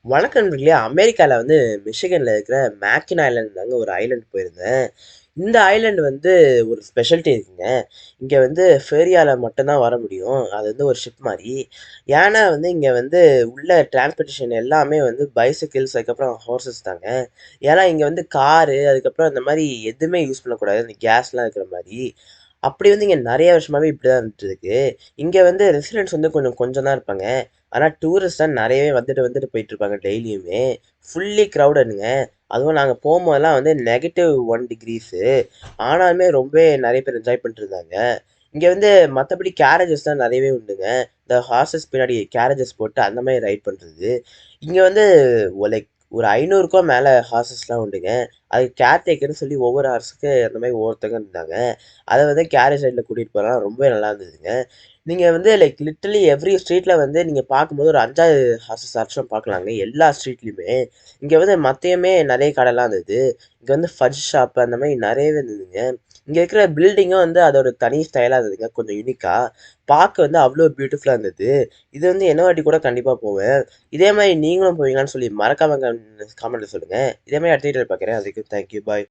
வணக்கம் நண்பர்களே. அமெரிக்கால மிஷிகன்ல இருக்கிற மேக்கின் ஐலேண்ட் தாங்க ஒரு ஐலேண்ட் போயிருந்தேன். இந்த ஐலேண்ட் ஒரு ஸ்பெஷாலிட்டி இருக்குங்க. இங்க ஃபேரியால மட்டும் தான் வர முடியும். அது ஒரு ஷிப் மாரி. ஏன்னா இங்க உள்ள டிரான்ஸ்போர்டேஷன் எல்லாமே பைசிக்கிள்ஸ் அதுக்கப்புறம் ஹார்ஸஸ் தாங்க. ஏன்னா இங்க காரு அதுக்கப்புறம் இந்த மாரி எதுவுமே யூஸ் பண்ணக்கூடாது. இந்த கேஸ்லாம் இருக்கிற மாரி. அப்படி இங்க நெறைய வருஷமாவே இப்படிதான் இருந்துட்டுருக்கு. இங்க ரெசிடென்ட்ஸ் கொஞ்சம் கொஞ்சம் தான் இருப்பாங்க. ஆனா டூரிஸ்ட் தான் நெறையவே வந்துட்டு வந்துட்டு போயிட்டுருப்பாங்க டெய்லியுமே. ஃபுல்லி கிரவுடடுங்க. அதுவும் நாங்க போம்போதெல்லாம் -1°. ஆனாலுமே ரொம்பவே நெறைய பேர் என்ஜாய் பண்ணிட்டுருந்தாங்க. இங்க மத்தபடி கேரேஜஸ் தான் நெறையவே உண்டுங்க. இந்த ஹார்ஸஸ் பின்னாடி கேரேஜஸ் போட்டு அந்த மாரி ரைட் பண்றது. இங்க லைக் ஒரு 500க்கும் மேல ஹார்ஸஸ்லாம் உண்டுங்க. அதுக்கு கேர்டேக்கர்ன்னு சொல்லி ஒவ்வொரு ஹார்ஸுக்கு அந்த மாரி ஒவ்வொருத்தங்க இருந்தாங்க. அத கேரேஜ் சைட்ல கூட்டிட்டு போலாம். ரொம்பவே நல்லா இருந்ததுங்க. நீங்க லைக் லிட்டரலி எவ்ரி ஸ்ட்ரீட்ல நீங்க பார்க்கும்போது ஒரு 5வது ஹார்ஸஸ் ஆச்சும் பார்க்கலாங்க. எல்லா ஸ்ட்ரீட்லயுமே. இங்க மத்தயுமே நெறைய கடைலாம் இருந்தது. இங்க ஃபட்ஜ் ஷாப் அந்த மாரி நெறையவே இருந்ததுங்க. இங்க இருக்கிற பில்டிங்கும் அதோட தனி ஸ்டைலா இருந்ததுங்க. கொஞ்சம் யூனிக்கா. பார்க்க அவ்ளோ பியூட்டிஃபுல்லா இருந்தது. இது இன்னொரு வாட்டி கூட கண்டிப்பா போவேன். இதே மாரி நீங்களும் போவீங்களான்னு சொல்லி மறக்காம காமெண்ட்ல சொல்லுங்க. இதே மாரி அடுத்த வீடியோல பார்க்குறேன். அதுக்கு தேங்க் யூ. பாய்.